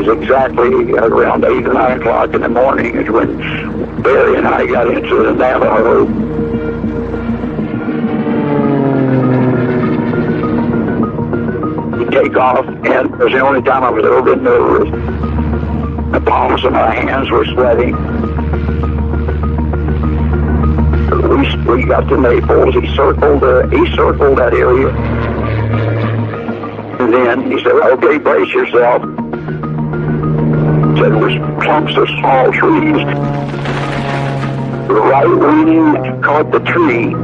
was exactly around 8 or 9 o'clock in the morning is when Barry and I got into the Navajo. He'd take off, and it was the only time I was a little bit nervous. The palms of my hands were sweating. We got to Naples. He circled that area. And then he said, okay, brace yourself. Said it was clumps of small trees. The right wing caught the tree.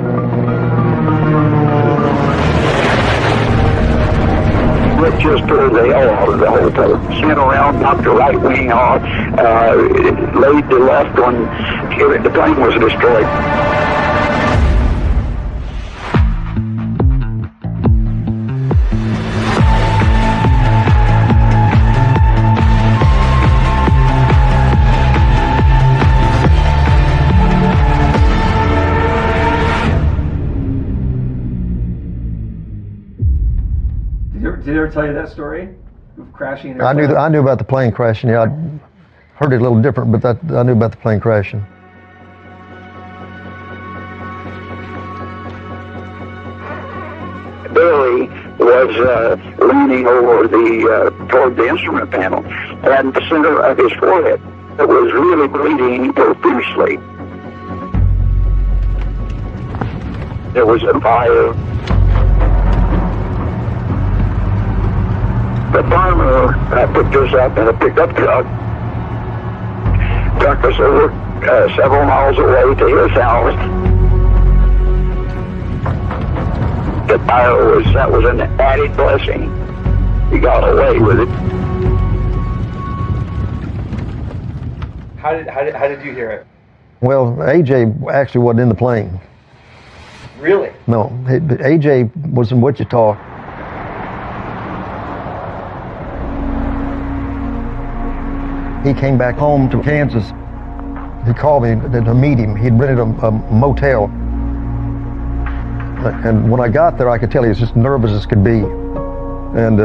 It just tore the hell out of the whole thing. Spin around, knocked the right wing off, laid the left one. The plane was destroyed. Did they ever tell you that story of crashing? I knew about the plane crashing. Yeah, I heard it a little different, but I knew about the plane crashing. Barry was leaning over toward the instrument panel, and the center of his forehead was really bleeding profusely. There was a fire. The farmer picked us up in a pickup truck, took us over several miles away to his house. That was an added blessing. He got away with it. How did you hear it? Well, AJ actually wasn't in the plane. Really? No, AJ was in Wichita. He came back home to Kansas. He called me to meet him. He'd rented a motel. And when I got there, I could tell he was just nervous as could be. And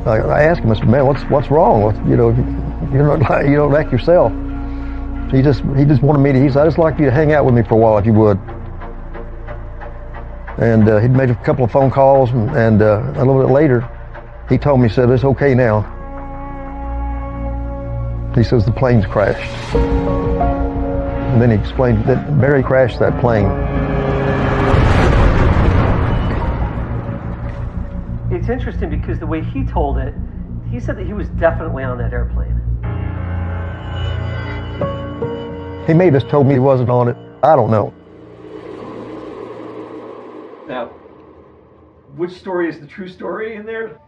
I asked him, I said, man, what's wrong? You don't act yourself. He just wanted me to, he said, I'd just like you to hang out with me for a while if you would. And he'd made a couple of phone calls, and a little bit later, he told me, he said, it's okay now. He says the plane's crashed. And then he explained that Barry crashed that plane. It's interesting because the way he told it, he said that he was definitely on that airplane. He may have just told me he wasn't on it. I don't know. Now, which story is the true story in there?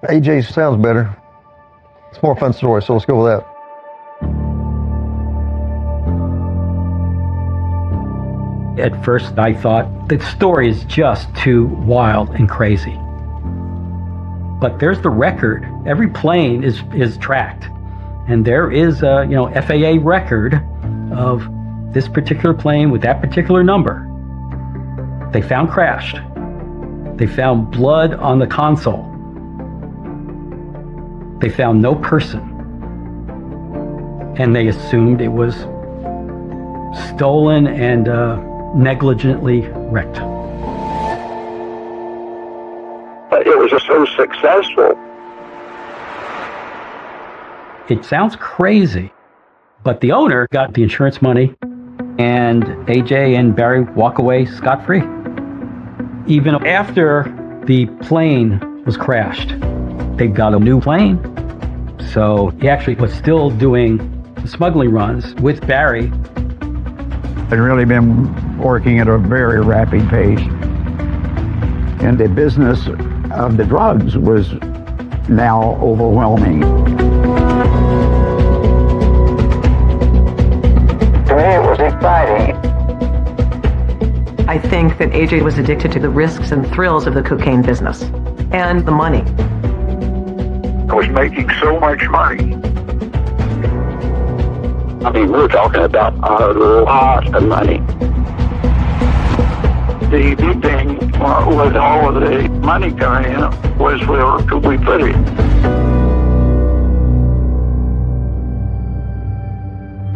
AJ's sounds better. It's a more fun story, so let's go with that. At first, I thought the story is just too wild and crazy. But there's the record. Every plane is tracked, and there is a FAA record of this particular plane with that particular number. They found crashed. They found blood on the console. They found no person, and they assumed it was stolen and negligently wrecked. But it was so successful. It sounds crazy, but the owner got the insurance money, and AJ and Barry walk away scot-free. Even after the plane was crashed, they got a new plane. So he actually was still doing smuggling runs with Barry. I'd really been working at a very rapid pace. And the business of the drugs was now overwhelming. To me, it was exciting. I think that AJ was addicted to the risks and thrills of the cocaine business and the money. I was making so much money. I mean, we're talking about a lot of money. The big thing with all of the money coming in was where could we put it?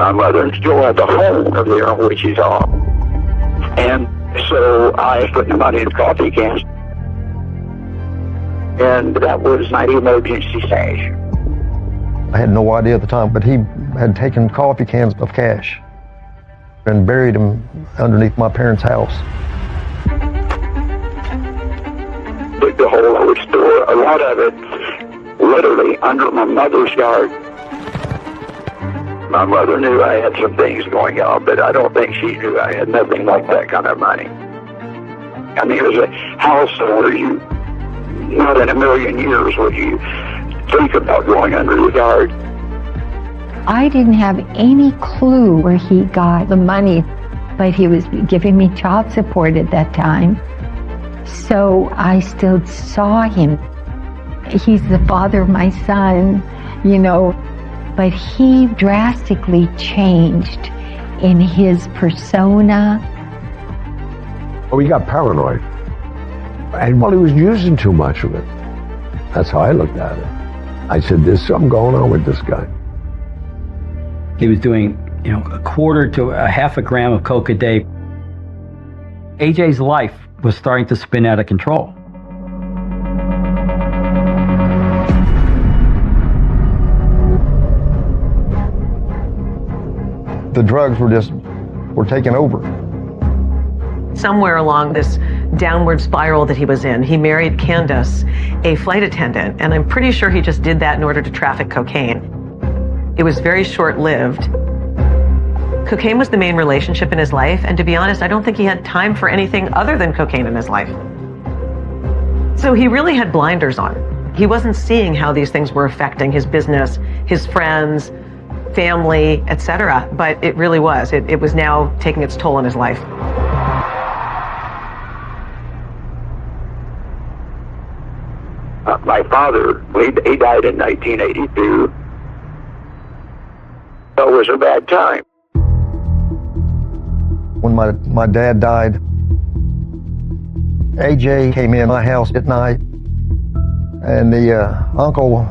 my mother still had the home of there in Wichita. And so I put the money in coffee cans. And that was my emergency stash. I had no idea at the time, but he had taken coffee cans of cash and buried them underneath my parents' house. The whole store, a lot of it, literally under my mother's yard. My mother knew I had some things going on, but I don't think she knew I had nothing like that kind of money. I mean, it was a house where you, not in a million years would you think about going under the yard. I didn't have any clue where he got the money, but he was giving me child support at that time. So I still saw him. He's the father of my son, you know, but he drastically changed in his persona. Well, he got paranoid. And well, he was using too much of it. That's how I looked at it. I said, there's something going on with this guy. He was doing, a quarter to a half a gram of coke a day. AJ's life was starting to spin out of control. The drugs were taking over. Somewhere along this downward spiral that he was in, he married Candace, a flight attendant, and I'm pretty sure he just did that in order to traffic cocaine. It was very short-lived. Cocaine was the main relationship in his life, and to be honest, I don't think he had time for anything other than cocaine in his life. So he really had blinders on. He wasn't seeing how these things were affecting his business, his friends, family, etc. But it really was. It was now taking its toll on his life. My father, he died in 1982. It was a bad time. When my dad died, AJ came in my house at night, and the uncle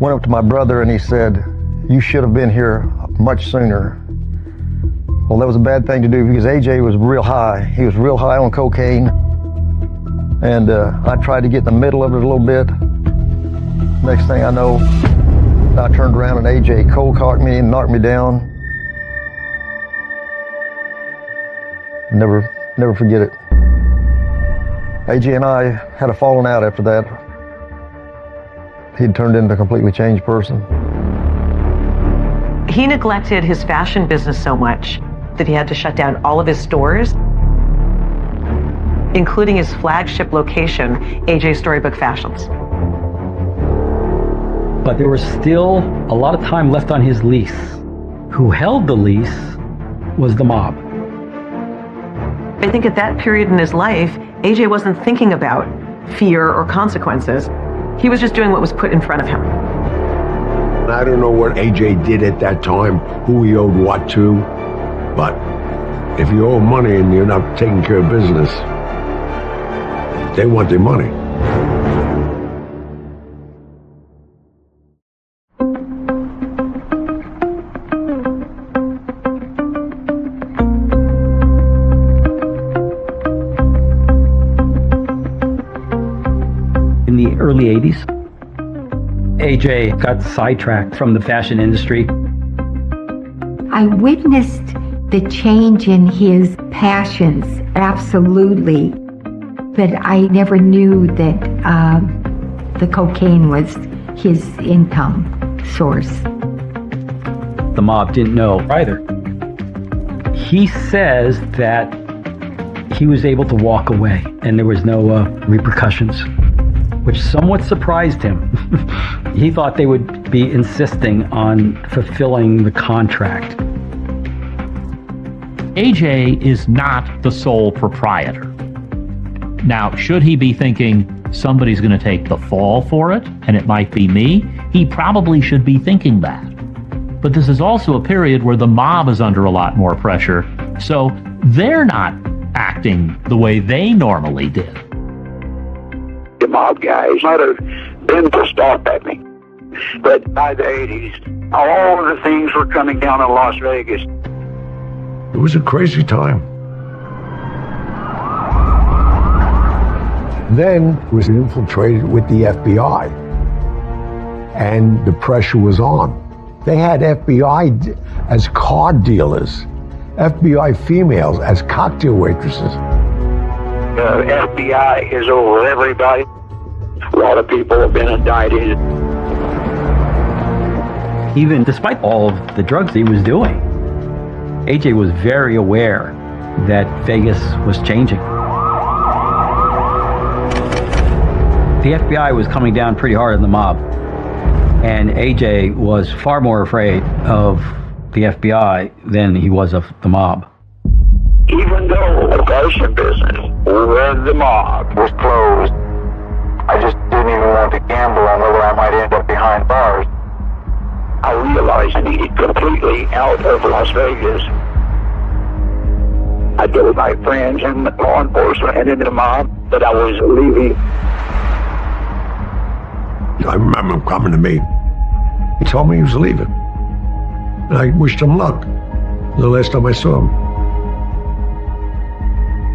went up to my brother and he said, "You should have been here much sooner." Well, that was a bad thing to do because AJ was real high. He was real high on cocaine. And I tried to get in the middle of it a little bit. Next thing I know, I turned around and AJ cold cocked me and knocked me down. Never forget it. AJ and I had a falling out after that. He'd turned into a completely changed person. He neglected his fashion business so much that he had to shut down all of his stores, including his flagship location, AJ Storybook Fashions. But there was still a lot of time left on his lease. Who held the lease was the mob. I think at that period in his life, AJ wasn't thinking about fear or consequences. He was just doing what was put in front of him. I don't know what AJ did at that time, who he owed what to, but if you owe money and you're not taking care of business, they want their money. In the early 80s, AJ got sidetracked from the fashion industry. I witnessed the change in his passions, absolutely. But I never knew that the cocaine was his income source. The mob didn't know either. He says that he was able to walk away and there was no repercussions, which somewhat surprised him. He thought they would be insisting on fulfilling the contract. AJ is not the sole proprietor. Now, should he be thinking somebody's going to take the fall for it, and it might be me? He probably should be thinking that. But this is also a period where the mob is under a lot more pressure, so they're not acting the way they normally did. The mob guys might have been pissed off at me. But by the 80s, all of the things were coming down in Las Vegas. It was a crazy time. Then was infiltrated with the FBI, and the pressure was on. They had FBI as card dealers, FBI females as cocktail waitresses. The FBI is over everybody. A lot of people have been indicted. Even despite all of the drugs he was doing, AJ was very aware that Vegas was changing. The FBI was coming down pretty hard on the mob, and AJ was far more afraid of the FBI than he was of the mob. Even though the fashion business where the mob was closed, I just didn't even want to gamble on whether I might end up behind bars. I realized I needed completely out of Las Vegas. I told my friends in law enforcement and in the mob that I was leaving. I remember him coming to me. He told me he was leaving. And I wished him luck. The last time I saw him.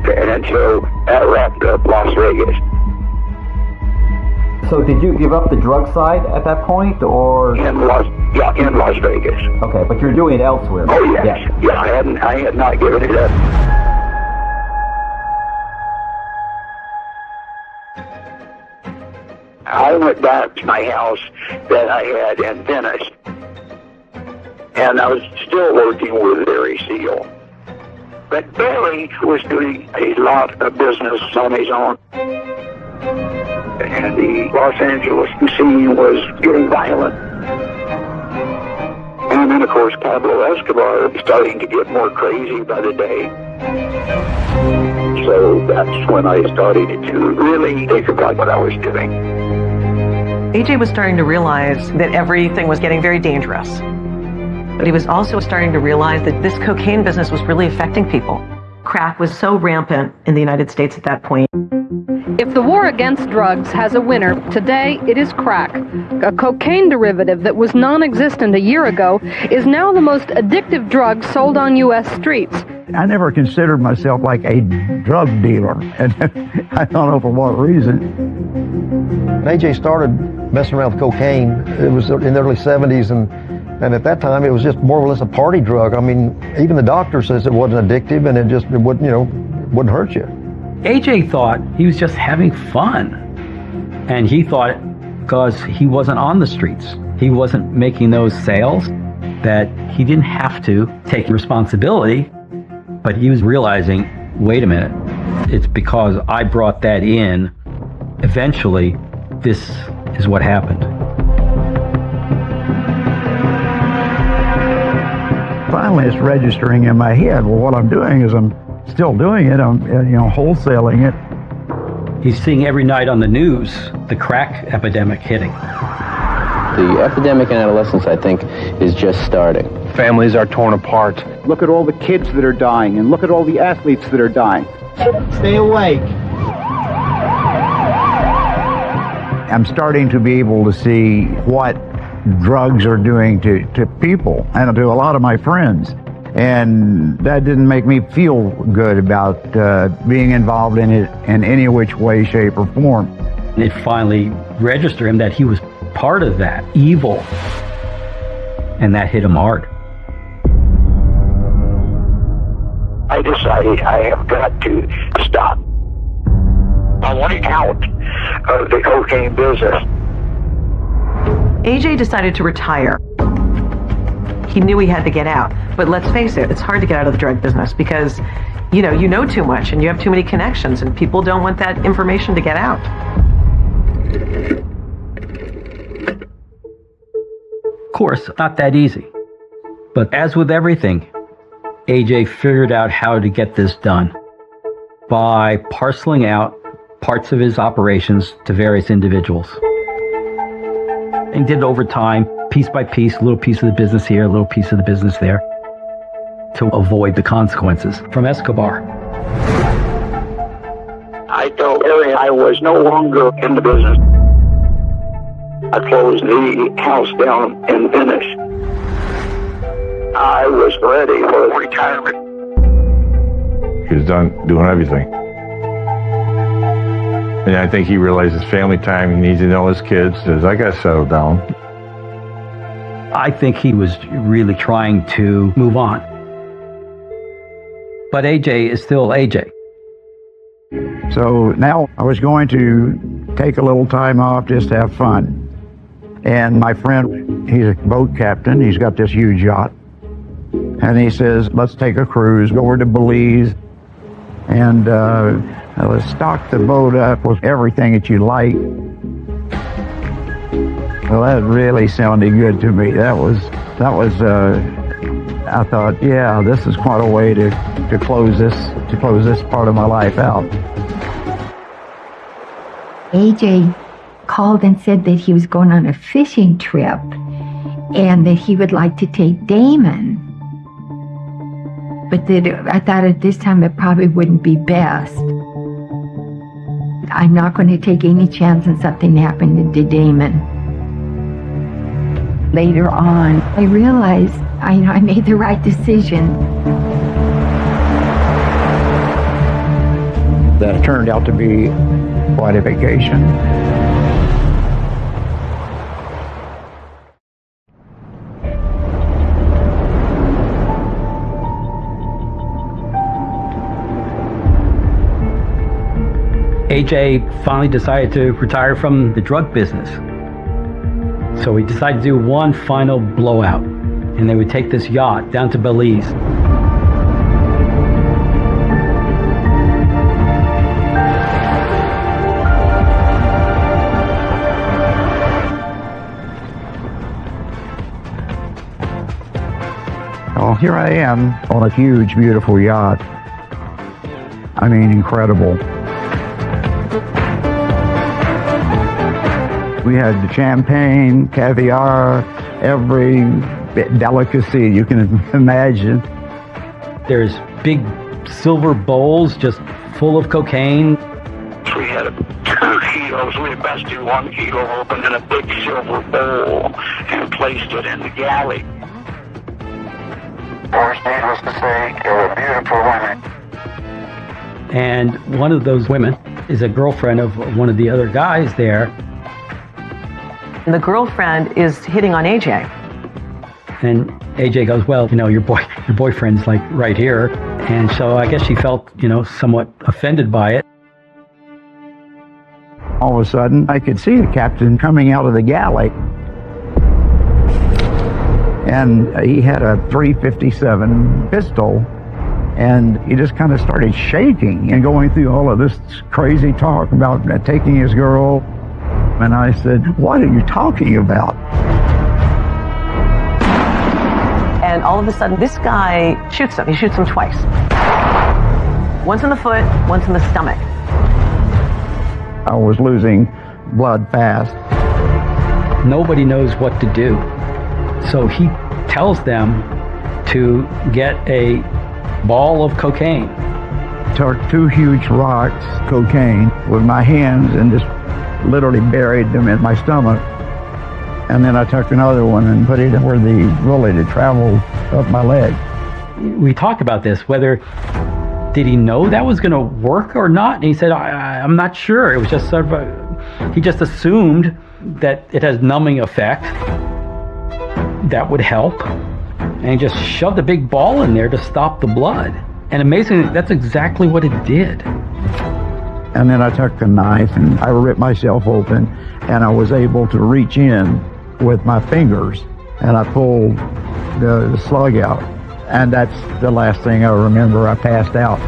And so that wrapped up Las Vegas. So did you give up the drug side at that point, or? In Las Vegas. Okay, but you're doing it elsewhere. Oh, yes. Yeah, I had not given it up. I went back to my house that I had in Venice, and I was still working with Barry Seal. But Barry was doing a lot of business on his own. And the Los Angeles scene was getting violent. And then, of course, Pablo Escobar was starting to get more crazy by the day. So that's when I started to really think about what I was doing. AJ was starting to realize that everything was getting very dangerous. But he was also starting to realize that this cocaine business was really affecting people. Crack was so rampant in the United States at that point. If the war against drugs has a winner, today it is crack. A cocaine derivative that was non-existent a year ago is now the most addictive drug sold on U.S. streets. I never considered myself like a drug dealer, and I don't know for what reason. When AJ started messing around with cocaine, it was in the early 70s, and at that time it was just more or less a party drug. I mean, even the doctor says it wasn't addictive, and it wouldn't hurt you. AJ thought he was just having fun. And he thought because he wasn't on the streets, he wasn't making those sales, that he didn't have to take responsibility. But he was realizing, wait a minute, it's because I brought that in. Eventually, this is what happened. Finally, it's registering in my head. Well, what I'm doing is I'm still doing it. I'm, wholesaling it. He's seeing every night on the news the crack epidemic hitting. The epidemic in adolescence, I think, is just starting. Families are torn apart. Look at all the kids that are dying, and look at all the athletes that are dying. Stay awake. I'm starting to be able to see what drugs are doing to people and to a lot of my friends. And that didn't make me feel good about being involved in it in any which way, shape, or form. It finally registered him that he was part of that evil, and that hit him hard. I decided I have got to stop. I wanted out of the cocaine business. AJ decided to retire. He knew he had to get out. But let's face it, it's hard to get out of the drug business because, you know too much and you have too many connections and people don't want that information to get out. Of course, not that easy. But as with everything, AJ figured out how to get this done by parceling out parts of his operations to various individuals. And did it over time, piece by piece, a little piece of the business here, a little piece of the business there, to avoid the consequences from Escobar. I told Larry I was no longer in the business. I closed the house down and finished. I was ready for retirement. He was done doing everything. And I think he realizes family time, he needs to know his kids, says, I got to settle down. I think he was really trying to move on. But AJ is still AJ. So now I was going to take a little time off, just to have fun. And my friend, he's a boat captain, he's got this huge yacht. And he says, let's take a cruise, go over to Belize, and let's stock the boat up with everything that you like. Well, that really sounded good to me. That was. I thought, yeah, this is quite a way to close this part of my life out. AJ called and said that he was going on a fishing trip and that he would like to take Damon. But that I thought at this time it probably wouldn't be best. I'm not going to take any chance on something happening to Damon. Later on, I realized I made the right decision. That turned out to be quite a vacation. AJ finally decided to retire from the drug business. So he decided to do one final blowout, and they would take this yacht down to Belize. Well, here I am on a huge, beautiful yacht. I mean, incredible. We had the champagne, caviar, every delicacy you can imagine. There's big silver bowls just full of cocaine. We had 2 kilos. We busted 1 kilo open in a big silver bowl and placed it in the galley. Of course, needless to say, they were beautiful women. And one of those women is a girlfriend of one of the other guys there. And the girlfriend is hitting on AJ. And AJ goes, well, your boyfriend's like right here. And so I guess she felt, somewhat offended by it. All of a sudden, I could see the captain coming out of the galley. And he had a .357 pistol. And he just kind of started shaking and going through all of this crazy talk about taking his girl. And I said, what are you talking about? And all of a sudden, this guy shoots him. He shoots him twice. Once in the foot, once in the stomach. I was losing blood fast. Nobody knows what to do. So he tells them to get a ball of cocaine. Took 2 huge rocks, cocaine, with my hands and just literally buried them in my stomach. And then I took another one and put it where the bullet had traveled up my leg. We talked about this, did he know that was going to work or not? And he said, I'm not sure. It was just sort of he just assumed that it has numbing effect. That would help. And he just shoved a big ball in there to stop the blood. And amazingly, that's exactly what it did. And then I took a knife and I ripped myself open, and I was able to reach in with my fingers and I pulled the slug out. And that's the last thing I remember. I passed out.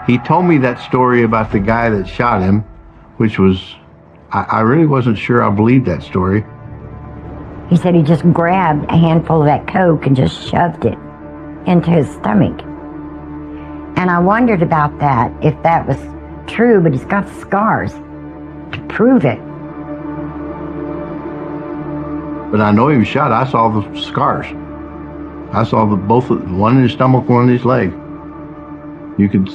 He told me that story about the guy that shot him, which was, I really wasn't sure I believed that story. He said he just grabbed a handful of that coke and just shoved it into his stomach. And I wondered about that, if that was true, but he's got scars to prove it. But I know he was shot. I saw the scars. I saw both, one in his stomach, one in his leg. You could,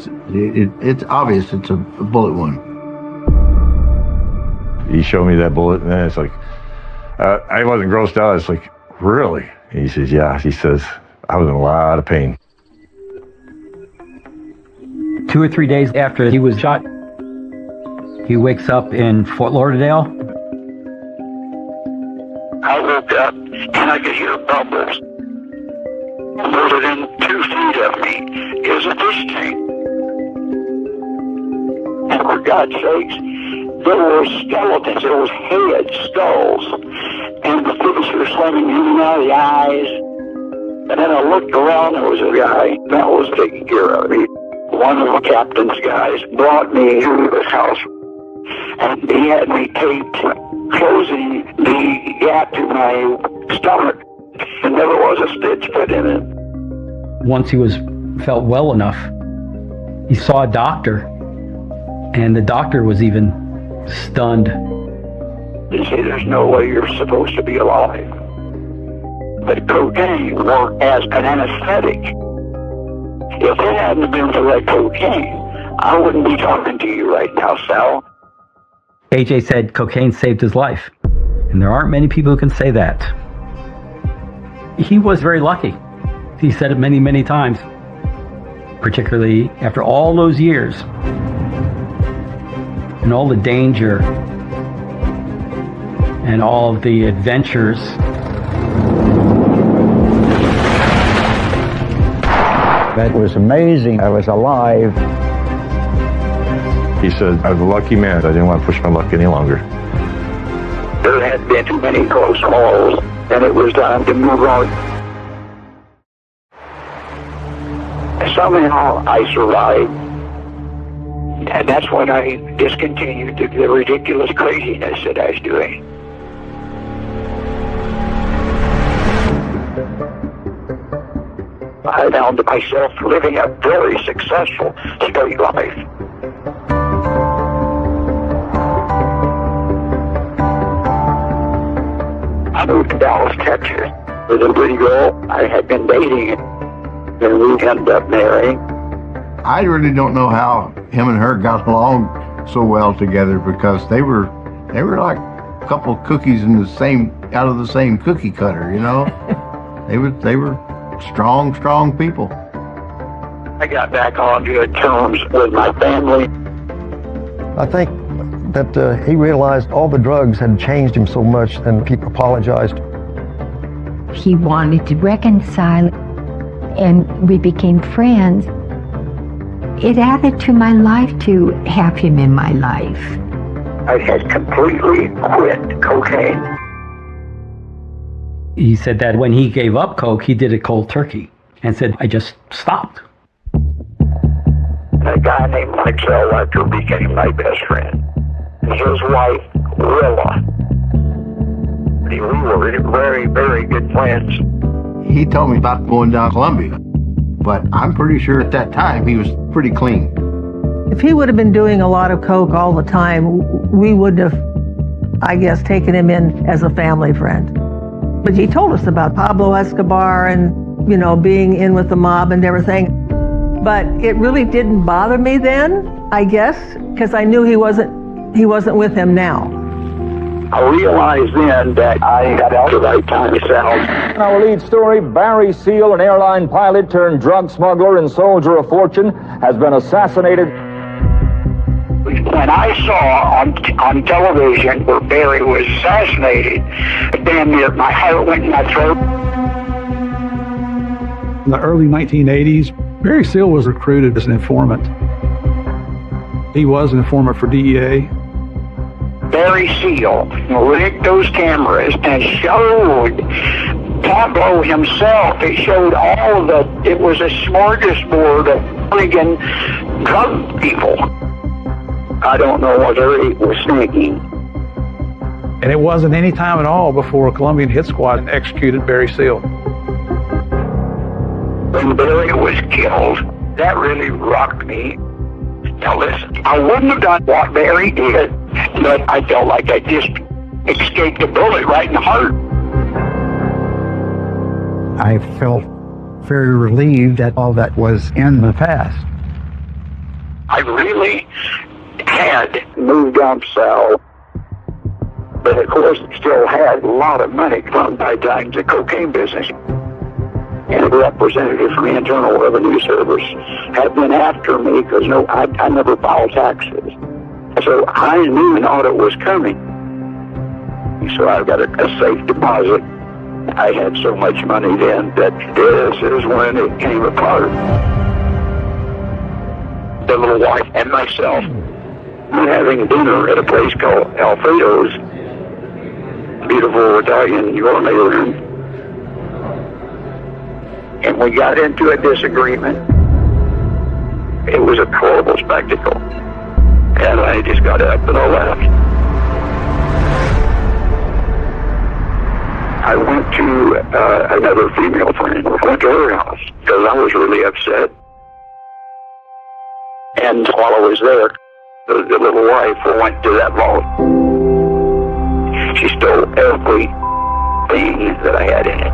it's obvious it's a bullet wound. he showed me that bullet, and then it's like, I wasn't grossed out. It's like, really? And he says, yeah. He says, I was in a lot of pain. 2 or 3 days after he was shot, he wakes up in Fort Lauderdale. I woke up and I could hear bubbles. More than 2 feet of me is a fish tank. And for God's sakes, there were skeletons, there was heads, skulls, and the fish were swimming in and out of the eyes. And then I looked around, there was a guy that was taking care of me. One of the captain's guys brought me to his house, and he had me taped, closing the gap to my stomach, and there was a stitch put in it. Once he felt well enough, he saw a doctor, and the doctor was even stunned. They say there's no way you're supposed to be alive. But cocaine worked as an anesthetic. If it hadn't been for that cocaine, I wouldn't be talking to you right now, Sal. AJ said cocaine saved his life, and there aren't many people who can say that. He was very lucky. He said it many, many times, particularly after all those years and all the danger and all of the adventures. That was amazing. I was alive. He said, I was a lucky man. I didn't want to push my luck any longer. There had been too many close calls, and it was time to move on. Somehow I survived. And that's when I discontinued the ridiculous craziness that I was doing. I found myself living a very successful straight life. I moved to Dallas, Texas with a pretty girl I had been dating, and we ended up marrying. I really don't know how him and her got along so well together, because they were like a couple of cookies out of the same cookie cutter, you know. They were strong people. I got back on good terms with my family. I think that he realized all the drugs had changed him so much, and he apologized. He wanted to reconcile, and we became friends. It added to my life to have him in my life. I had completely quit cocaine. He said that when he gave up coke, he did it cold turkey, and said, I just stopped. A guy named Michael Elector became my best friend. His wife, Willa. We were very, very good friends. He told me about going down Columbia, but I'm pretty sure at that time he was pretty clean. If he would have been doing a lot of coke all the time, we would have, I guess, taken him in as a family friend. But he told us about Pablo Escobar and, you know, being in with the mob and everything. But it really didn't bother me then, I guess, because I knew he wasn't with him now. I realized then that I got out the right time, Sal. Our lead story, Barry Seal, an airline pilot turned drug smuggler and soldier of fortune, has been assassinated. When I saw on television where Barry was assassinated, damn near my heart went in my throat. In the early 1980s, Barry Seal was recruited as an informant. He was an informant for DEA. Barry Seal rigged those cameras and showed Pablo himself. It showed all of it was a smorgasbord of friggin' drug people. I don't know what he was thinking. And it wasn't any time at all before a Colombian hit squad executed Barry Seal. When Barry was killed, that really rocked me. Now listen, I wouldn't have done what Barry did, but I felt like I just escaped a bullet right in the heart. I felt very relieved that all that was in the past. I really had moved on south. But of course, still had a lot of money from by times the cocaine business. And a representative from the Internal Revenue Service had been after me because I never filed taxes. So I knew an audit was coming. So I got a safe deposit. I had so much money then that this is when it came apart. The little wife and myself were having dinner at a place called Alfredo's, beautiful Italian gourmet room. And we got into a disagreement. It was a horrible spectacle. And I just got up and I left. I went to another female friend. I went to her house because I was really upset. And while I was there, the little wife went to that vault. She stole everything that I had in it.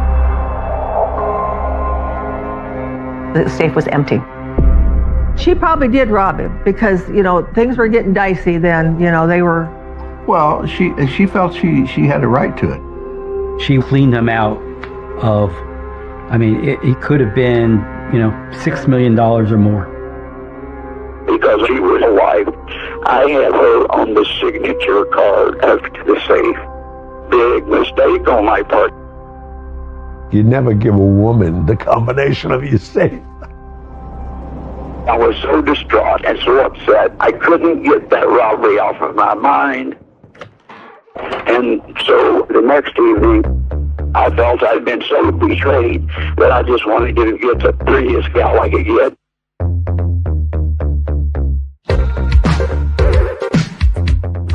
The safe was empty. She probably did rob him because, things were getting dicey then, they were... Well, she felt she had a right to it. She cleaned him out of, it could have been, $6 million or more. Because she was a wife, I had her on the signature card of the safe. Big mistake on my part. You never give a woman the combination of your safe. I was so distraught and so upset, I couldn't get that robbery off of my mind. And so the next evening, I felt I'd been so betrayed that I just wanted to get the prettiest gal I could get.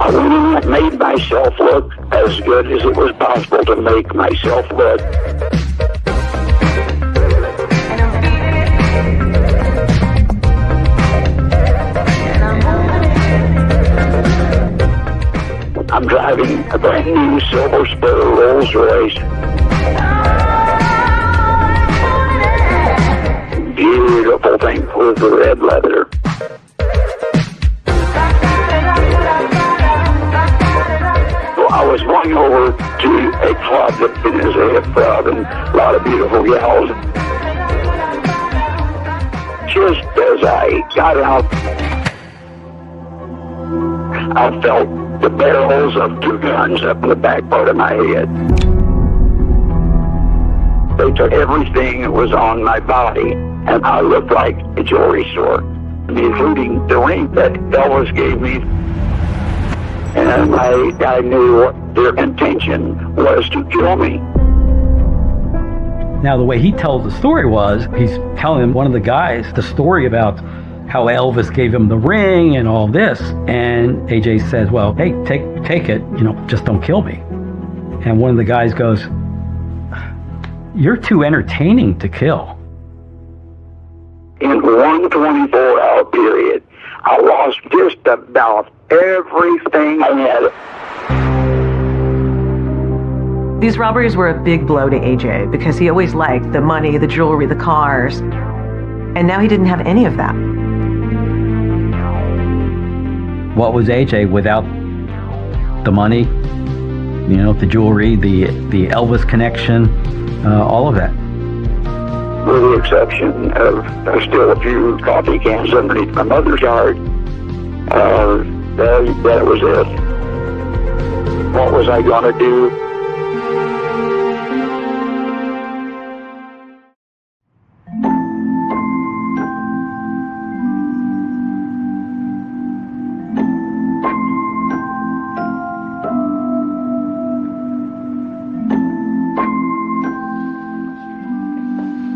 I went on and made myself look as good as it was possible to make myself look. I'm driving a brand new silver spur Rolls Royce. Beautiful thing with the red leather. So I was going over to a club that is a club and a lot of beautiful gals. Just as I got out, I felt the barrels of two guns up in the back part of my head. They took everything that was on my body, and I looked like a jewelry store, including the ring that Elvis gave me. And I knew what their intention was to kill me. Now, the way he tells the story was, he's telling one of the guys the story about how Elvis gave him the ring and all this. And AJ says, well, hey, take it, just don't kill me. And one of the guys goes, you're too entertaining to kill. In one 24-hour period, I lost just about everything I had. These robberies were a big blow to AJ because he always liked the money, the jewelry, the cars. And now he didn't have any of that. What was AJ without the money, the jewelry, the Elvis connection, all of that? With the exception of still a few coffee cans underneath my mother's yard, that was it. What was I going to do?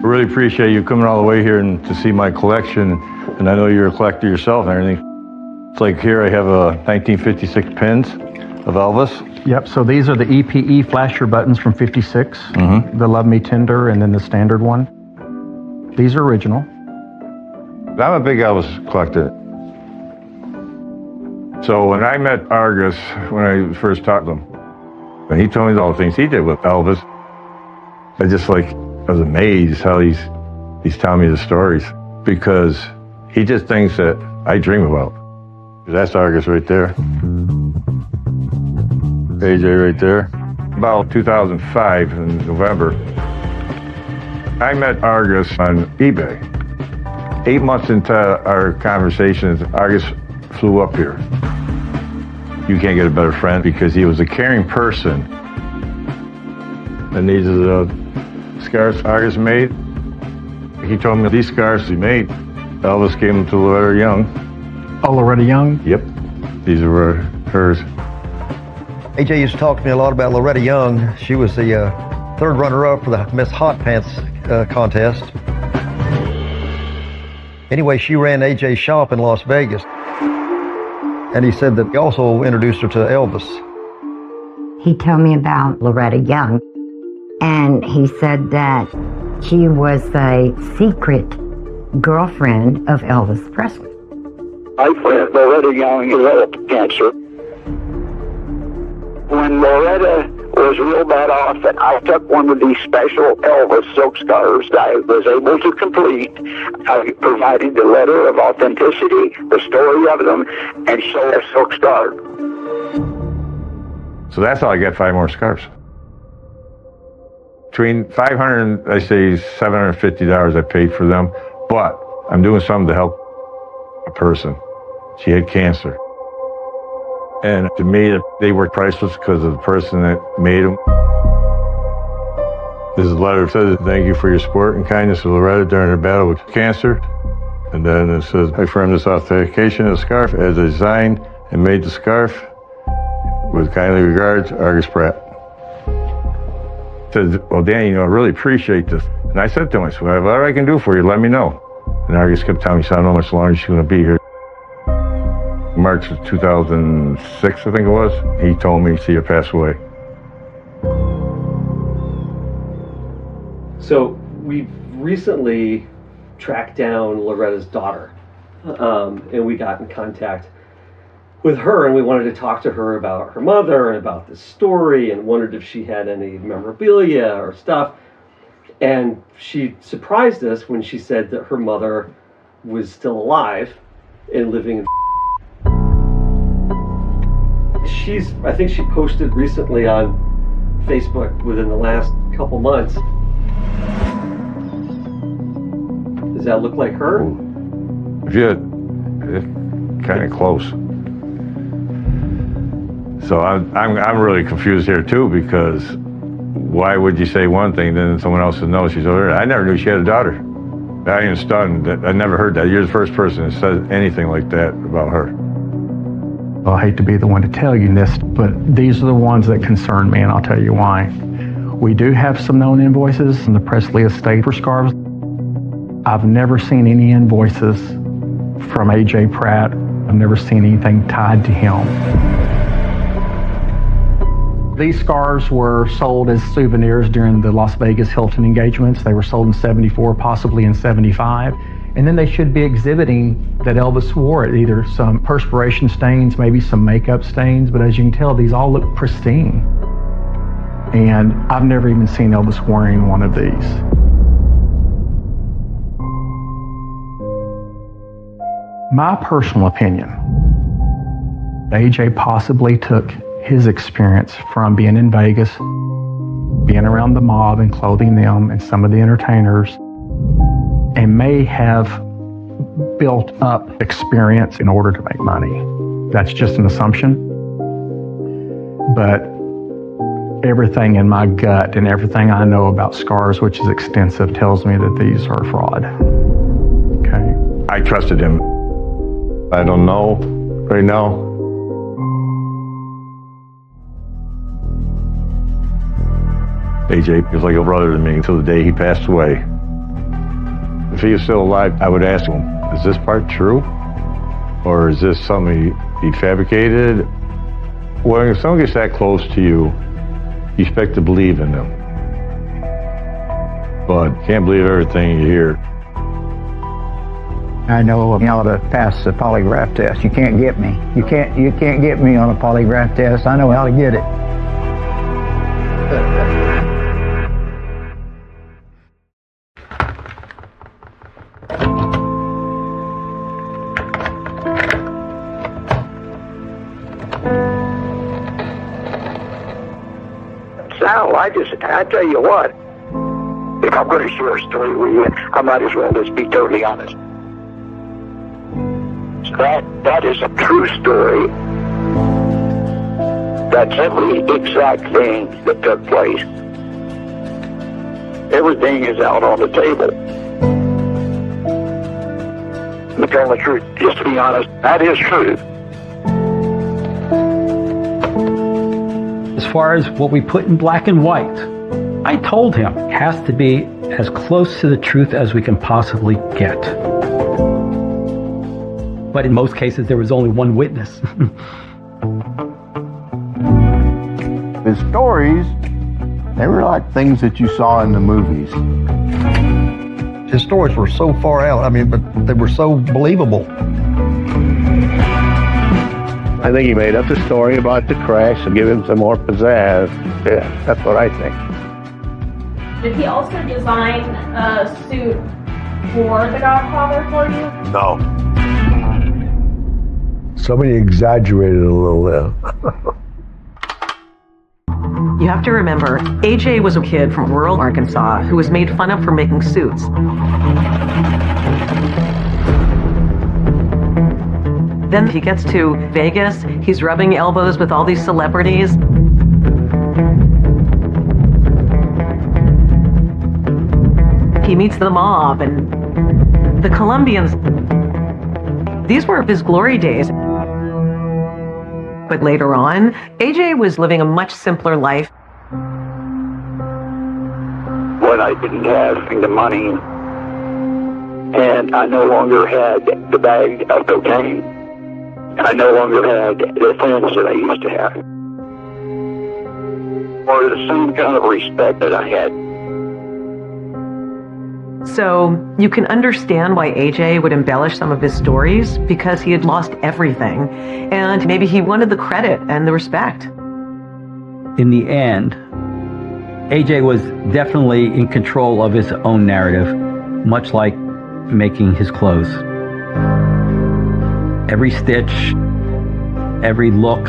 I really appreciate you coming all the way here and to see my collection. And I know you're a collector yourself and everything. It's like here I have a 1956 pins of Elvis. Yep, so these are the EPE flasher buttons from 56, the Love Me Tender, and then the standard one. These are original. I'm a big Elvis collector. So when I met Argus, when I first talked to him, and he told me all the things he did with Elvis, I was amazed how he's telling me the stories, because he did things that I dream about. That's Argus right there. AJ right there. About 2005 in November, I met Argus on eBay. 8 months into our conversations, Argus flew up here. You can't get a better friend because he was a caring person. And these are the scarves Argus made. He told me these scarves he made, Elvis gave them to Loretta Young. Oh, Loretta Young? Yep. These were hers. AJ used to talk to me a lot about Loretta Young. She was the third runner-up for the Miss Hot Pants contest. Anyway, she ran AJ's shop in Las Vegas. And he said that he also introduced her to Elvis. He told me about Loretta Young, and he said that she was a secret girlfriend of Elvis Presley. My friend Loretta Young developed cancer. When Loretta was real bad off, and I took one of these special Elvis silk scarves that I was able to complete. I provided the letter of authenticity, the story of them, and sold a silk scarf. So that's how I got 5 more scarves. Between $500 and I say $750 I paid for them, but I'm doing something to help a person. She had cancer. And to me, they were priceless because of the person that made them. This letter says, "Thank you for your support and kindness of Loretta during her battle with cancer." And then it says, "I affirm this authentication of the scarf as I designed and made the scarf. With kindly regards, Argus Pratt." Says, "Well, Danny, I really appreciate this." And I said to him, I said, "Whatever I can do for you, let me know." And Argus kept telling me, "I don't know how much longer she's going to be here." March of 2006, I think it was, he told me, "See her pass away." So we've recently tracked down Loretta's daughter, and we got in contact with her, and we wanted to talk to her about her mother and about this story, and wondered if she had any memorabilia or stuff. And she surprised us when she said that her mother was still alive and living in. I think she posted recently on Facebook within the last couple months. Does that look like her? Yeah, kind of close. So I'm really confused here too, because why would you say one thing, then someone else would know she's over there? I never knew she had a daughter. I am stunned. I never heard that. You're the first person that said anything like that about her. Well, I hate to be the one to tell you this, but these are the ones that concern me, and I'll tell you why. We do have some known invoices from the Presley estate for scarves. I've never seen any invoices from AJ Pratt. I've never seen anything tied to him. These scarves were sold as souvenirs during the Las Vegas Hilton engagements. They were sold in '74, possibly in '75. And then they should be exhibiting that Elvis wore it, either some perspiration stains, maybe some makeup stains, but as you can tell, these all look pristine. And I've never even seen Elvis wearing one of these. My personal opinion, AJ possibly took his experience from being in Vegas, being around the mob and clothing them and some of the entertainers, and may have built up experience in order to make money. That's just an assumption. But everything in my gut and everything I know about scars, which is extensive, tells me that these are fraud. Okay. I trusted him. I don't know right now. AJ was like a brother to me until the day he passed away. If he was still alive, I would ask him, is this part true? Or is this something he fabricated? Well, if someone gets that close to you, you expect to believe in them. But you can't believe everything you hear. I know how to pass the polygraph test. You can't get me. You can't get me on a polygraph test. I know how to get it. Sal, I tell you what, if I'm going to share a story with you, I might as well just be totally honest. So that is a true story. That's every exact thing that took place. Everything is out on the table. To tell the truth, just to be honest, that is true. As far as what we put in black and white, I told him it has to be as close to the truth as we can possibly get. But in most cases, there was only one witness. His stories, they were like things that you saw in the movies. His stories were so far out, but they were so believable. I think he made up the story about the crash and give him some more pizzazz. Yeah, that's what I think. Did he also design a suit for The Godfather for you? No. Somebody exaggerated a little there. You have to remember, AJ was a kid from rural Arkansas who was made fun of for making suits. Then he gets to Vegas, he's rubbing elbows with all these celebrities. He meets the mob and the Colombians. These were his glory days. But later on, AJ was living a much simpler life. When I didn't have the money and I no longer had the bag of cocaine, I no longer had the friends that I used to have, or the same kind of respect that I had. So you can understand why AJ would embellish some of his stories, because he had lost everything, and maybe he wanted the credit and the respect. In the end, AJ was definitely in control of his own narrative, much like making his clothes. Every stitch, every look,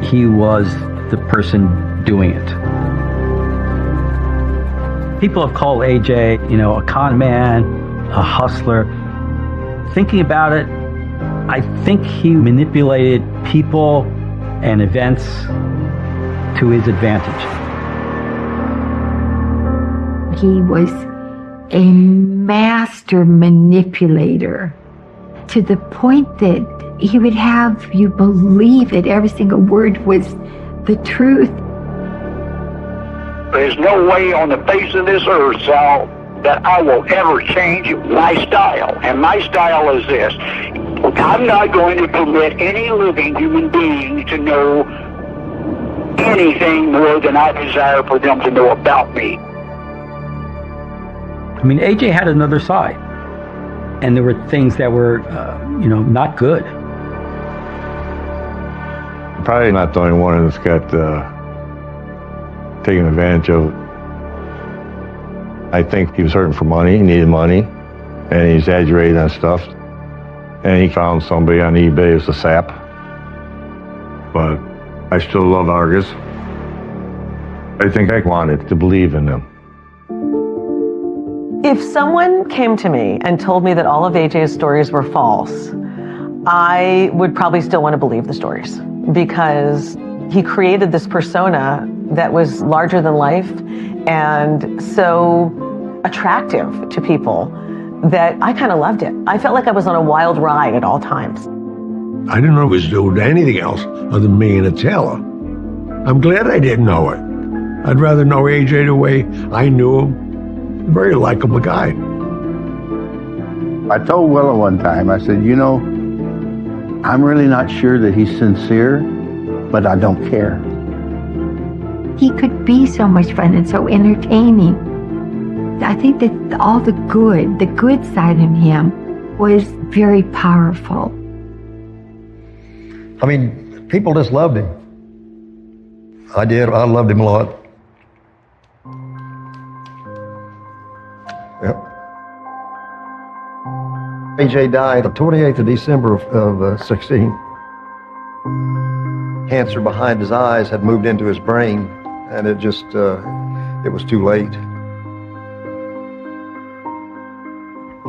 he was the person doing it. People have called AJ, a con man, a hustler. Thinking about it, I think he manipulated people and events to his advantage. He was a master manipulator to the point that he would have you believe that every single word was the truth. There's no way on the face of this earth, Sal, that I will ever change my style. And my style is this. I'm not going to permit any living human being to know anything more than I desire for them to know about me. AJ had another side. And there were things that were, not good. Probably not the only one that's got taken advantage of. I think he was hurting for money, he needed money, and he exaggerated on stuff. And he found somebody on eBay who was a sap. But I still love Argus. I think I wanted to believe in them. If someone came to me and told me that all of AJ's stories were false, I would probably still want to believe the stories, because he created this persona that was larger than life and so attractive to people that I kind of loved it. I felt like I was on a wild ride at all times. I didn't know he was doing anything else other than being a Tailor. I'm glad I didn't know it. I'd rather know AJ the way I knew him. A very likable guy. I told Willa one time, I said, I'm really not sure that he's sincere, but I don't care. He could be so much fun and so entertaining. I think that all the good side of him was very powerful. People just loved him. I did. I loved him a lot. Yep. AJ died the 28th of December of 16. cancer behind his eyes had moved into his brain, and it just, it was too late.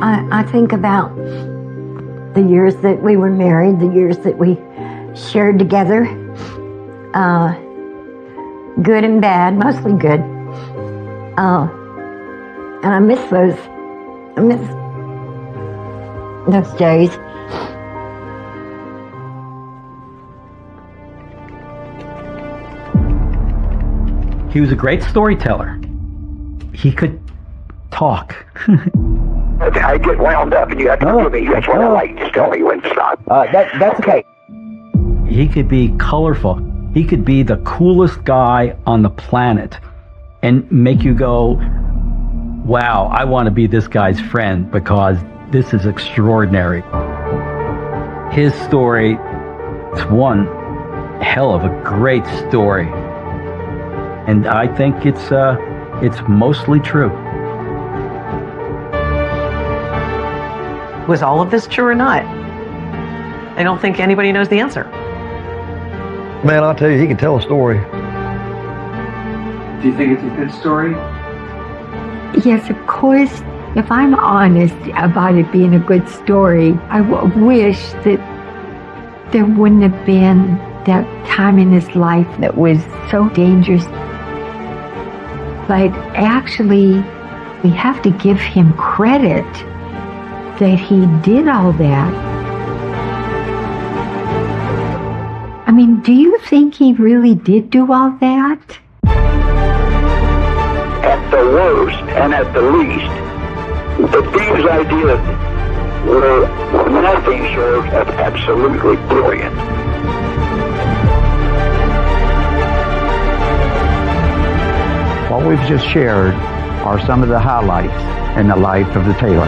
I think about the years that we were married, the years that we shared together, good and bad, mostly good. And I miss those days. He was a great storyteller. He could talk. I get wound up, and you have to forgive me. That's what I like. Just tell me when to stop. That's okay. He could be colorful. He could be the coolest guy on the planet and make you go, wow, I want to be this guy's friend because this is extraordinary. His story is one hell of a great story. And I think it's mostly true. Was all of this true or not? I don't think anybody knows the answer. Man, I'll tell you, he can tell a story. Do you think it's a good story? Yes, of course. If I'm honest about it being a good story, I wish that there wouldn't have been that time in his life that was so dangerous. But actually, we have to give him credit that he did all that. I mean, do you think he really did do all that? At the worst and at the least, the things I did were nothing short of absolutely brilliant. What we've just shared are some of the highlights in the life of the Tailor.